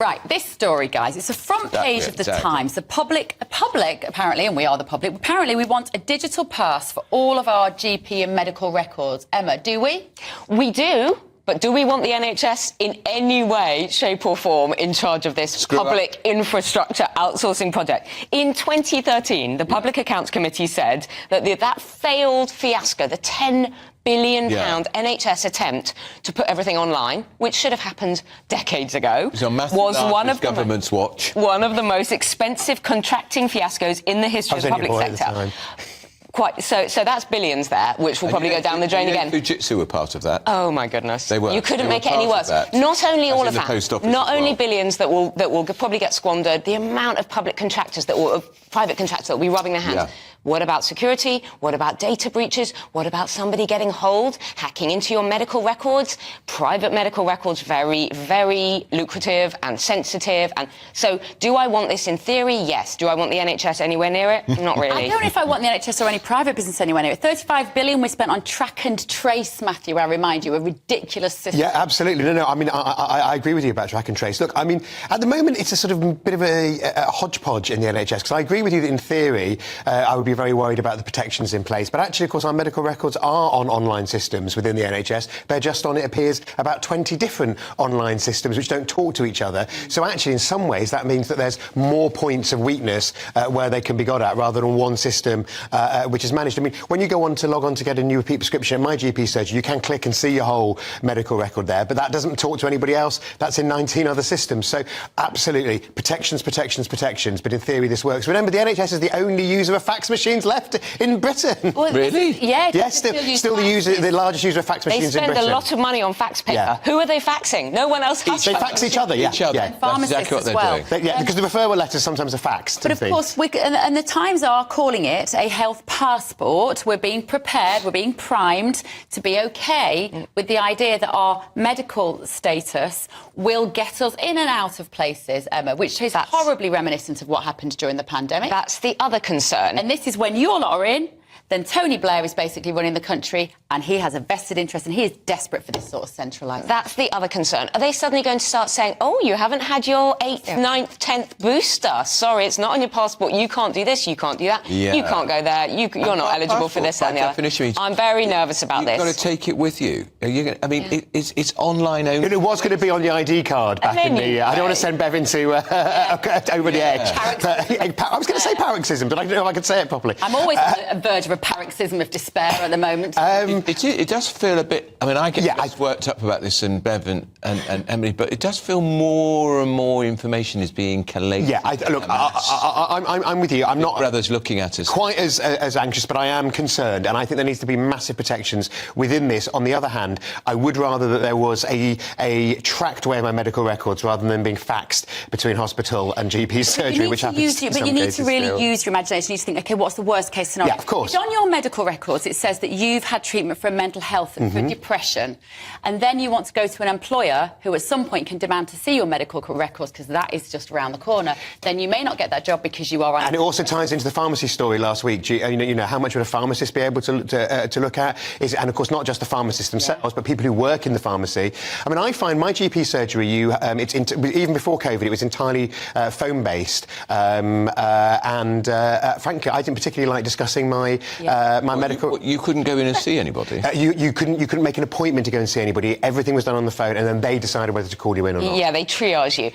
Right, this story, guys, it's the front page of the Times. The public, apparently, and we are the public, apparently we want a digital pass for all of our GP and medical records. Emma, do we? We do. But do we want the NHS in any way, shape or form in charge of this public infrastructure outsourcing project? In 2013, the Public Accounts Committee said that that failed fiasco, the £10 billion NHS attempt to put everything online, which should have happened decades ago, was one of government's watch. One of the most expensive contracting fiascos in the history of the public sector. Quite so that's billions there, which will probably go down the drain again. Fujitsu were part of that. Oh my goodness, they were. You couldn't make it any worse. Not only all of that, not only billions that will probably get squandered. The amount of private contractors that will be rubbing their hands. Yeah. What about security? What about data breaches? What about somebody getting hold, hacking into your medical records? Private medical records, very, very lucrative and sensitive. And so, do I want this in theory? Yes. Do I want the NHS anywhere near it? Not really. I don't know if I want the NHS or any private business anywhere near it. 35 billion we spent on track and trace, Matthew, I remind you, a ridiculous system. Yeah, absolutely. No, I mean, I agree with you about track and trace. Look, I mean, at the moment, it's a sort of bit of a hodgepodge in the NHS, because I agree with you that in theory, I would be very worried about the protections in place. But actually, of course, our medical records are on online systems within the NHS. They're just on, it appears, about 20 different online systems which don't talk to each other. So actually, in some ways, that means that there's more points of weakness where they can be got at, rather than one system which is managed. I mean, when you go on to log on to get a new repeat prescription at my GP surgery, you can click and see your whole medical record there, but that doesn't talk to anybody else. That's in 19 other systems. So absolutely, protections. But in theory, this works. Remember, the NHS is the only user of fax machines left in Britain. Well, really? Yeah. Yes, still the largest user of fax machines in Britain. They spend a lot of money on fax paper. Yeah. Who are they faxing? No one else has. They fax each other. Yeah. And pharmacists as well. Because the referral letters sometimes are faxed. But of course, and the Times are calling it a health passport. We're being prepared, we're being primed to be OK with the idea that our medical status will get us in and out of places, Emma, which is horribly reminiscent of what happened during the pandemic. That's the other concern. And this is when you lot are in, then Tony Blair is basically running the country, and he has a vested interest, and he is desperate for this sort of centralisation. That's the other concern. Are they suddenly going to start saying, oh, you haven't had your 8th, 9th, 10th booster? Sorry, it's not on your passport. You can't do this, you can't do that. Yeah. You can't go there. You're not eligible for this and the other. I'm very nervous about this. You've got to take it with you. It's online only. It was going to be on the ID card back in the... I don't want to send Bev into over the edge. I was going to say paroxysm, but I don't know if I could say it properly. I'm always on the verge of a paroxysm of despair at the moment. It does feel a bit... I mean, I get worked up about this, and Bev and Emily, but it does feel more and more information is being collated. Yeah, I'm with you. I'm not... Brothers looking at us. Quite as anxious, but I am concerned, and I think there needs to be massive protections within this. On the other hand, I would rather that there was a tracked way of my medical records rather than being faxed between hospital and GP surgery, which happens in some cases. But you need to really use your imagination. You need to think, OK, what's the worst-case scenario? Yeah, of course. On your medical records, it says that you've had treatment for mental health and for depression, and then you want to go to an employer who at some point can demand to see your medical records because that is just around the corner, then you may not get that job because you are... And it also ties into the pharmacy story last week. You know, how much would a pharmacist be able to look at? And, of course, not just the pharmacists themselves, but people who work in the pharmacy. I mean, I find my GP surgery, even before COVID, it was entirely phone-based. Frankly, I didn't particularly like discussing my medical... You couldn't go in and see anybody? You couldn't make an appointment to go and see anybody. Everything was done on the phone, and then they decided whether to call you in or not. Yeah, they triage you.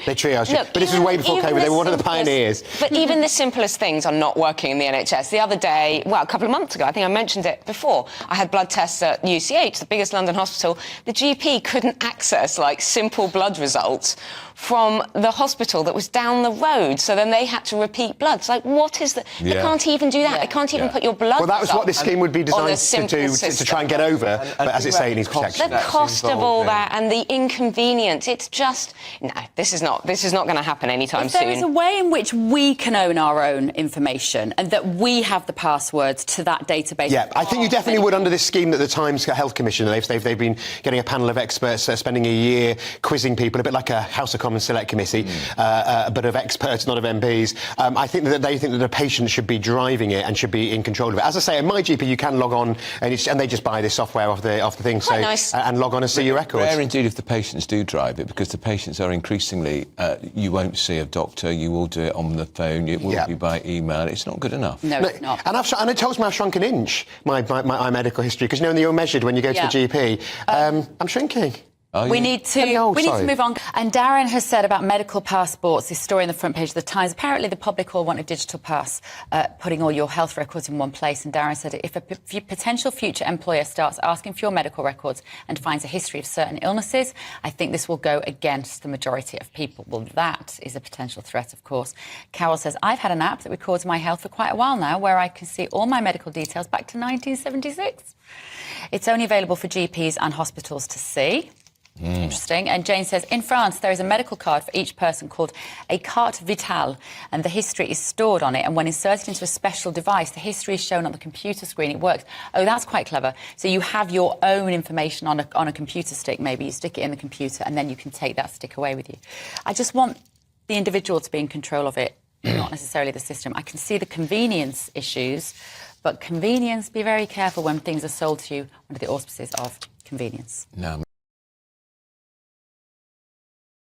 Look, but this was way before COVID. They were one of the pioneers. But even the simplest things are not working in the NHS. The other day, a couple of months ago, I think I mentioned it before, I had blood tests at UCH, the biggest London hospital. The GP couldn't access, simple blood results from the hospital that was down the road, so then they had to repeat blood. It's what is the... They can't even do that. They can't even put your blood... Well, that was what this scheme would be designed to try and get over, but as it's saying, it needs protection. The cost of all that and the inconvenience, it's just... No, this is not going to happen anytime soon. There is a way in which we can own our own information and that we have the passwords to that database. Yeah, I think you definitely would under this scheme that the Times Health Commission, they've been getting a panel of experts spending a year quizzing people, a bit like a House of Commons Select Committee, but of experts, not of MPs. I think that they think that the patient should be driving it and should be in control of it. As I say, at my GP, you can log on and they just buy this software off the thing, nice. and log on and see your records. Rare indeed if the patients do drive it, because the patients are increasingly you won't see a doctor, you will do it on the phone, it will be by email. It's not good enough. No, it's not. And it tells me I've shrunk an inch, my medical history, because, you know, when you're measured when you go to the GP, I'm shrinking. We need to move on. And Darren has said about medical passports, this story on the front page of the Times. Apparently, the public all want a digital pass, putting all your health records in one place. And Darren said if a potential future employer starts asking for your medical records and finds a history of certain illnesses, I think this will go against the majority of people. Well, that is a potential threat, of course. Carol says, I've had an app that records my health for quite a while now, where I can see all my medical details back to 1976. It's only available for GPs and hospitals to see. Interesting. And Jane says, in France, there is a medical card for each person called a carte vitale, and the history is stored on it. And when inserted into a special device, the history is shown on the computer screen. It works. Oh, that's quite clever. So you have your own information on a computer stick. Maybe you stick it in the computer, and then you can take that stick away with you. I just want the individual to be in control of it, not necessarily the system. I can see the convenience issues, but convenience, be very careful when things are sold to you under the auspices of convenience. No.